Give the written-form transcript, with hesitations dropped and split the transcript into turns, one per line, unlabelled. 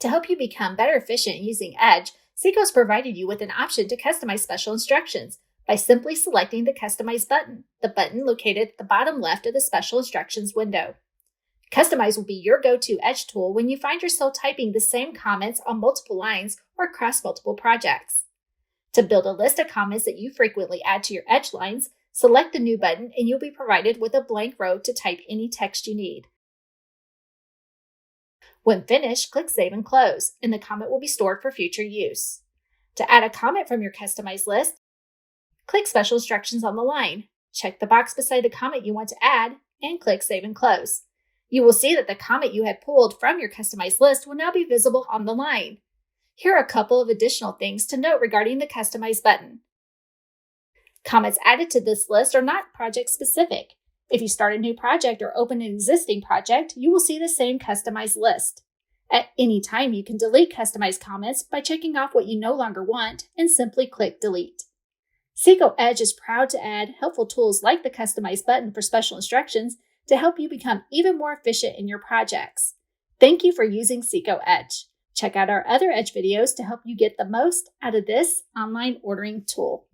To help you become better efficient using Edge, Seco's provided you with an option to customize special instructions by simply selecting the Customize button, the button located at the bottom left of the Special Instructions window. Customize will be your go-to Edge tool when you find yourself typing the same comments on multiple lines or across multiple projects. To build a list of comments that you frequently add to your Edge lines, select the New button and you'll be provided with a blank row to type any text you need. When finished, click Save and Close, and the comment will be stored for future use. To add a comment from your customized list, click Special Instructions on the line, check the box beside the comment you want to add, and click Save and Close. You will see that the comment you had pulled from your customized list will now be visible on the line. Here are a couple of additional things to note regarding the Customize button. Comments added to this list are not project-specific. If you start a new project or open an existing project, you will see the same customized list. At any time, you can delete customized comments by checking off what you no longer want and simply click Delete. Seco Edge is proud to add helpful tools like the Customize button for special instructions to help you become even more efficient in your projects. Thank you for using Seco Edge. Check out our other Edge videos to help you get the most out of this online ordering tool.